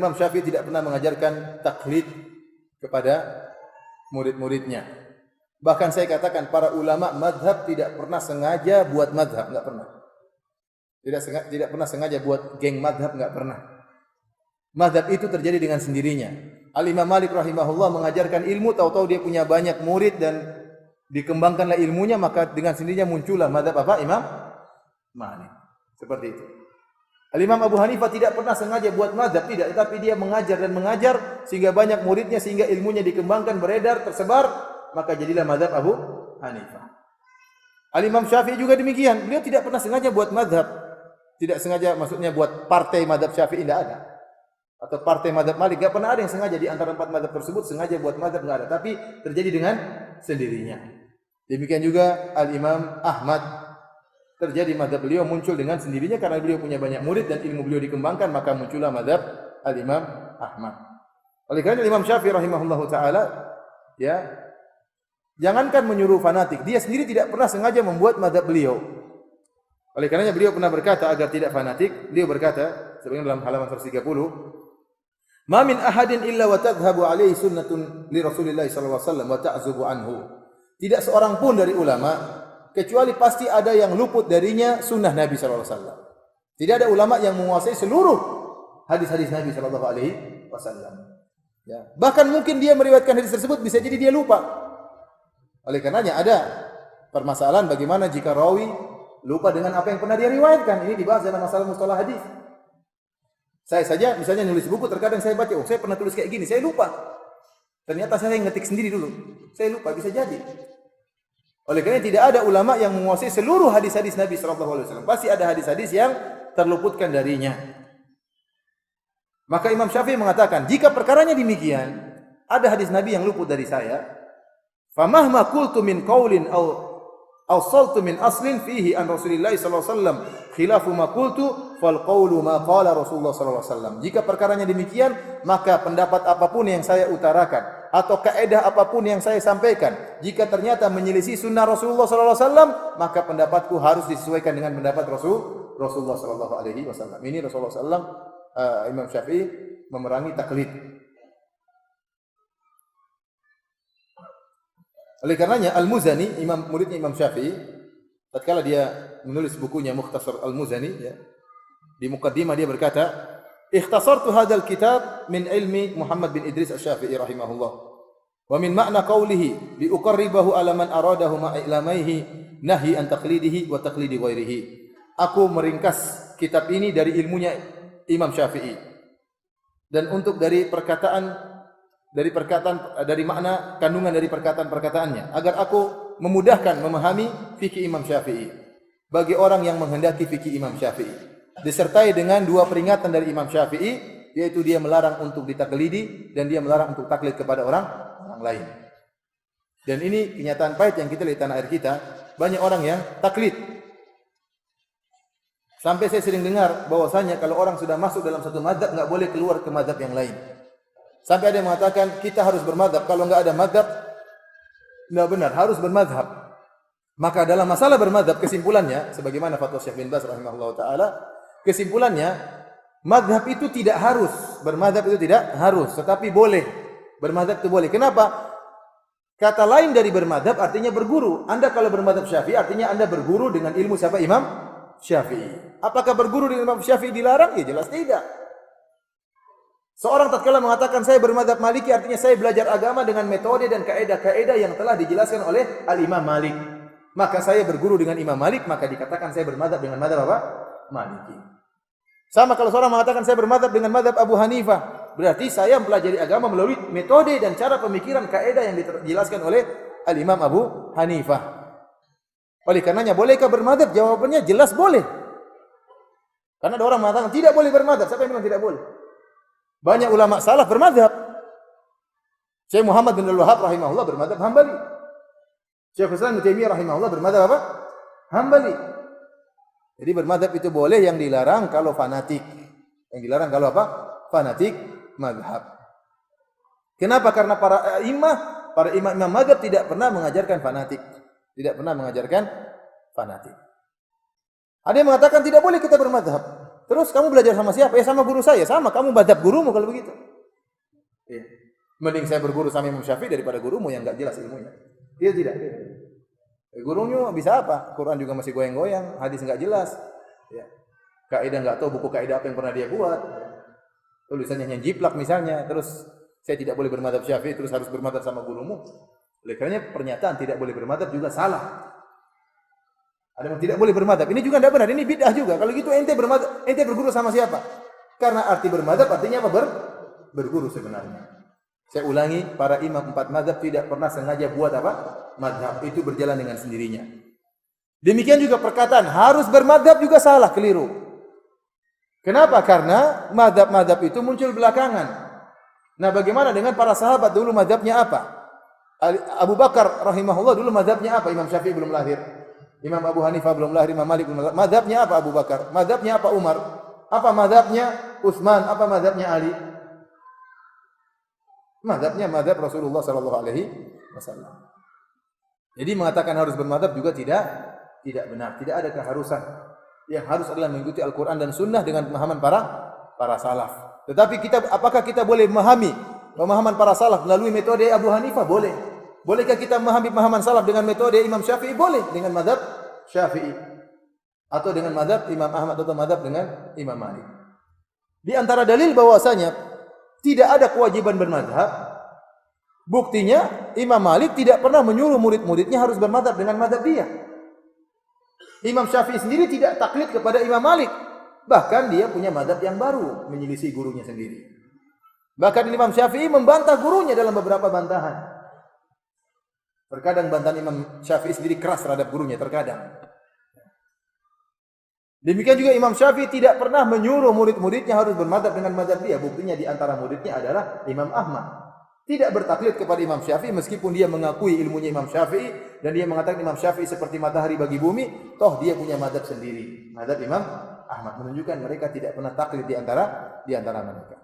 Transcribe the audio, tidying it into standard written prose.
Imam Syafi'i tidak pernah mengajarkan taklid kepada murid-muridnya. Bahkan saya katakan para ulama madhab tidak pernah sengaja buat madhab, enggak pernah. Tidak pernah sengaja buat geng madhab, enggak pernah. Madhab itu terjadi dengan sendirinya. Al-Imam Malik rahimahullah mengajarkan ilmu, tahu-tahu dia punya banyak murid dan dikembangkanlah ilmunya, maka dengan sendirinya muncullah madhab apa? Imam Malik. Seperti itu. Al-Imam Abu Hanifah tidak pernah sengaja buat madhab, tidak. Tetapi dia mengajar dan mengajar sehingga banyak muridnya, sehingga ilmunya dikembangkan, beredar, tersebar. Maka jadilah madhab Abu Hanifah. Al-Imam Syafi'i juga demikian. Beliau tidak pernah sengaja buat madhab. Tidak sengaja maksudnya buat partai madhab Syafi'i, tidak ada. Atau partai madhab Malik. Tidak pernah ada yang sengaja di antara 4 madhab tersebut sengaja buat madhab, tidak ada. Tapi terjadi dengan sendirinya. Demikian juga Al-Imam Ahmad. Terjadi madhab beliau muncul dengan sendirinya karena beliau punya banyak murid dan ilmu beliau dikembangkan, maka muncullah madhab Al-Imam Ahmad. Oleh karena Imam Syafi'i rahimahullahu ta'ala, ya, jangankan menyuruh fanatik, dia sendiri tidak pernah sengaja membuat madhab beliau. Oleh karenanya beliau pernah berkata agar tidak fanatik, beliau berkata sebagaimana dalam halaman 130, "Ma min ahadin illa wa tadhhabu alaihi sunnatun li Rasulillah sallallahu alaihi wasallam wa ta'zubu anhu." Tidak seorang pun dari ulama kecuali pasti ada yang luput darinya sunnah Nabi sallallahu alaihi wasallam. Tidak ada ulama yang menguasai seluruh hadis-hadis Nabi sallallahu alaihi wasallam. Ya, bahkan mungkin dia meriwayatkan hadis tersebut bisa jadi dia lupa. Oleh karenanya ada permasalahan bagaimana jika rawi lupa dengan apa yang pernah dia riwayatkan. Ini dibahas dalam masalah mustalah hadis. Saya saja misalnya nulis buku, terkadang saya baca, oh saya pernah tulis kayak gini, saya lupa. Ternyata saya ngetik sendiri dulu. Saya lupa, bisa jadi. Oleh karena tidak ada ulama yang menguasai seluruh hadis-hadis Nabi sallallahu alaihi wasallam. Pasti ada hadis-hadis yang terluputkan darinya. Maka Imam Syafi'i mengatakan, jika perkaranya demikian, ada hadis Nabi yang luput dari saya, famahma qultu min qaulin aw saltu min aslin fihi an Rasulillah sallallahu alaihi wasallam khilafu ma qultu fal qawlu ma qala Rasulullah sallallahu alaihi wasallam. Jika perkaranya demikian, maka pendapat apapun yang saya utarakan atau kaidah apapun yang saya sampaikan, jika ternyata menyelisih sunnah Rasulullah sallallahu alaihi wasallam, maka pendapatku harus disesuaikan dengan pendapat Rasulullah sallallahu alaihi wasallam. Ini Rasulullah sallallahu alaihi wasallam, Imam Syafi'i memerangi taklid. Oleh karenanya Al-Muzani, muridnya Imam Syafi'i, tatkala dia menulis bukunya Mukhtasar Al-Muzani, ya, di muqaddimah dia berkata, "Ikhtasartu hadzal kitab min ilmi Muhammad bin Idris Asy-Syafi'i rahimahullah. Wa min ma'na qawlihi li uqarribahu ala man aradahu ma'ilamaihi nahi an taqlidihi wa taqlidi ghairihi." Aku meringkas kitab ini dari ilmunya Imam Syafi'i. Dan untuk dari makna kandungan dari perkataan-perkataannya, agar aku memudahkan memahami fikih Imam Syafi'i bagi orang yang menghendaki fikih Imam Syafi'i. Disertai dengan 2 peringatan dari Imam Syafi'i, yaitu dia melarang untuk ditaklidi dan dia melarang untuk taklid kepada orang lain. Dan ini kenyataan pahit yang kita lihat di tanah air kita, banyak orang yang taklid. Sampai saya sering dengar bahwasanya kalau orang sudah masuk dalam satu mazhab enggak boleh keluar ke mazhab yang lain. Sampai ada yang mengatakan kita harus bermadzhab, kalau enggak ada mazhab enggak benar, harus bermadzhab. Maka dalam masalah bermadzhab kesimpulannya sebagaimana fatwa Syekh bin Baz rahimahullahu taala, kesimpulannya mazhab itu tidak harus, bermadzhab itu tidak harus, tetapi boleh. Bermadzhab itu boleh. Kenapa? Kata lain dari bermadzhab artinya berguru. Anda kalau bermadzhab Syafi'i artinya Anda berguru dengan ilmu siapa? Imam Syafi'i. Apakah berguru dengan Imam Syafi'i dilarang? Ya jelas tidak. Seorang tatkala mengatakan saya bermadzhab Maliki artinya saya belajar agama dengan metode dan kaidah-kaidah yang telah dijelaskan oleh Al-Imam Malik. Maka saya berguru dengan Imam Malik, maka dikatakan saya bermadzhab dengan madzhab apa? Maliki. Sama kalau seorang mengatakan saya bermadzhab dengan madzhab Abu Hanifah, berarti saya mempelajari agama melalui metode dan cara pemikiran kaidah yang dijelaskan oleh Al-Imam Abu Hanifah. Oleh karenanya bolehkah bermadzhab? Jawabannya jelas boleh. Karena ada orang mengatakan tidak boleh bermadzhab. Siapa yang bilang tidak boleh? Banyak ulama salaf bermadzhab. Syekh Muhammad bin Abdul Wahhab rahimahullah bermadzhab Hambali. Syekh Islam Ibnu Taimiyah rahimahullah bermadzhab apa? Hambali. Jadi bermadzhab itu boleh, yang dilarang kalau fanatik. Yang dilarang kalau apa? Fanatik mazhab. Kenapa? Karena para imam mazhab tidak pernah mengajarkan fanatik. Tidak pernah mengajarkan fanatik. Ada yang mengatakan tidak boleh kita bermadzhab. Terus kamu belajar sama siapa? Ya sama guru saya. Sama, kamu madhab gurumu kalau begitu. Ya. Mending saya berguru sama Imam Syafi'i daripada gurumu yang enggak jelas ilmunya. Dia tidak. Gurunya bisa apa? Quran juga masih goyang-goyang, hadis enggak jelas. Ya. Kaidah enggak tahu buku kaidah apa yang pernah dia buat. Tulisannya hanya jiplak misalnya, terus saya tidak boleh bermadhab Syafi'i, terus harus bermadhab sama gurumu. Oleh karenanya pernyataan tidak boleh bermadhab juga salah. Ada yang tidak boleh bermadhab. Ini juga tidak benar. Ini bid'ah juga. Kalau gitu ente bermadhab, ente berguru sama siapa? Karena arti bermadhab artinya apa? Berguru sebenarnya. Saya ulangi, para imam 4 madhab tidak pernah sengaja buat apa? Madhab. Itu berjalan dengan sendirinya. Demikian juga perkataan harus bermadhab juga salah, keliru. Kenapa? Karena madhab-madhab itu muncul belakangan. Nah, bagaimana dengan para sahabat dulu madhabnya apa? Abu Bakar rahimahullah dulu madhabnya apa? Imam Syafi'i belum lahir. Imam Abu Hanifah belum lahir, Imam Malik belum lahir. Madhabnya apa Abu Bakar? Madhabnya apa Umar? Apa madhabnya Utsman? Apa madhabnya Ali? Madhabnya madhab Rasulullah sallallahu alaihi wasallam. Jadi mengatakan harus bermadhab juga tidak benar. Tidak ada keharusan. Yang harus adalah mengikuti Al-Quran dan Sunnah dengan pemahaman para salaf. Tetapi apakah kita boleh memahami pemahaman para salaf melalui metode Abu Hanifah? Boleh. Bolehkah kita memahami pemahaman salaf dengan metode Imam Syafi'i? Boleh, dengan madhab Syafi'i. Atau dengan madhab Imam Ahmad atau madhab dengan Imam Malik. Di antara dalil bahwasanya tidak ada kewajiban bermadhab, buktinya Imam Malik tidak pernah menyuruh murid-muridnya harus bermadhab dengan madhab dia. Imam Syafi'i sendiri tidak taklid kepada Imam Malik. Bahkan dia punya madhab yang baru, menyelisih gurunya sendiri. Bahkan Imam Syafi'i membantah gurunya dalam beberapa bantahan. Terkadang bantahan Imam Syafi'i sendiri keras terhadap gurunya, terkadang. Demikian juga Imam Syafi'i tidak pernah menyuruh murid-muridnya harus bermadhab dengan madhab dia. Buktinya di antara muridnya adalah Imam Ahmad. Tidak bertaklid kepada Imam Syafi'i meskipun dia mengakui ilmunya Imam Syafi'i dan dia mengatakan Imam Syafi'i seperti matahari bagi bumi, toh dia punya madhab sendiri. Madhab Imam Ahmad menunjukkan mereka tidak pernah taklid di antara mereka.